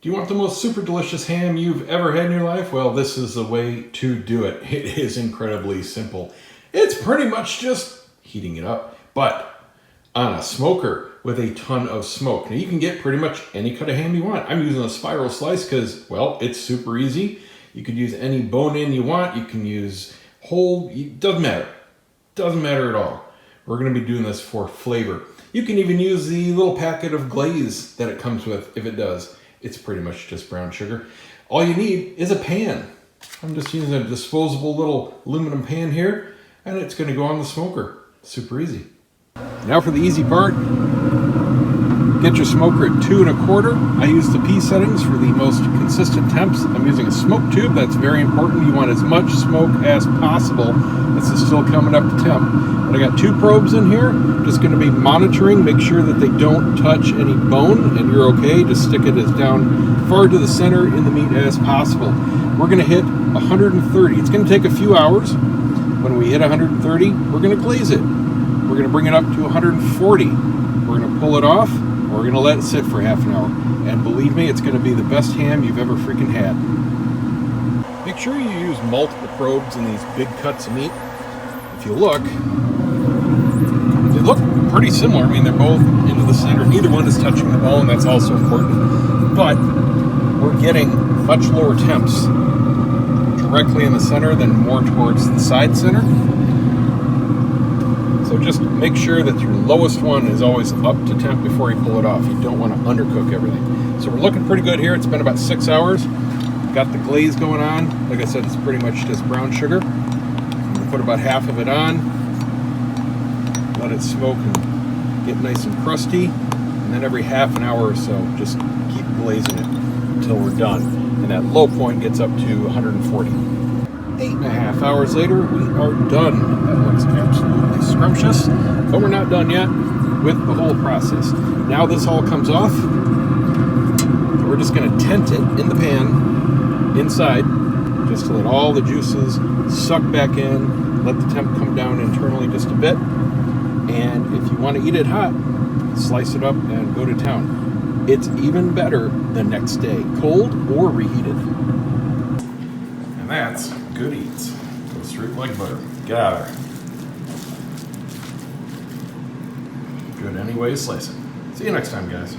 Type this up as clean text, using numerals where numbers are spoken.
Do you want the most super delicious ham you've ever had in your life? Well, this is the way to do it. It is incredibly simple. It's pretty much just heating it up, but on a smoker with a ton of smoke. Now you can get pretty much any cut of ham you want. I'm using a spiral slice because, well, it's super easy. You could use any bone-in you want. You can use whole, it doesn't matter. Doesn't matter at all. We're gonna be doing this for flavor. You can even use the little packet of glaze that it comes with if it does. It's pretty much just brown sugar. All you need is a pan. I'm just using a disposable little aluminum pan here, and it's gonna go on the smoker. Super easy. Now for the easy part. Get your smoker at 2 1/4. I use the P settings for the most consistent temps. I'm using a smoke tube. That's very important. You want as much smoke as possible. This is still coming up to temp. But I got 2 probes in here. Just going to be monitoring. Make sure that they don't touch any bone, and you're okay. Just stick it as down far to the center in the meat as possible. We're going to hit 130. It's going to take a few hours. When we hit 130, we're going to glaze it. We're going to bring it up to 140. We're going to pull it off. We're going to let it sit for half an hour. And believe me, it's going to be the best ham you've ever freaking had. Make sure you use multiple probes in these big cuts of meat. If you look, they look pretty similar. I mean, they're both into the center. Neither one is touching the bone. That's also important. But we're getting much lower temps directly in the center than more towards the side center. So just make sure that your lowest one is always up to temp before you pull it off. You don't want to undercook everything. So we're looking pretty good here. It's been about 6 hours. Got the glaze going on. Like I said, it's pretty much just brown sugar. I'm going to put about half of it on. Let it smoke and get nice and crusty. And then every half an hour or so, just keep glazing it until we're done. And that low point gets up to 140. 8.5 hours later, we are done. That looks absolutely scrumptious, but we're not done yet with the whole process. Now this all comes off. We're just going to tent it in the pan inside, just to let all the juices suck back in, let the temp come down internally just a bit. And if you want to eat it hot, slice it up and go to town. It's even better the next day, cold or reheated. And that's good eats. Go straight like butter. Get out of there. Good any way you slice it. See you next time, guys.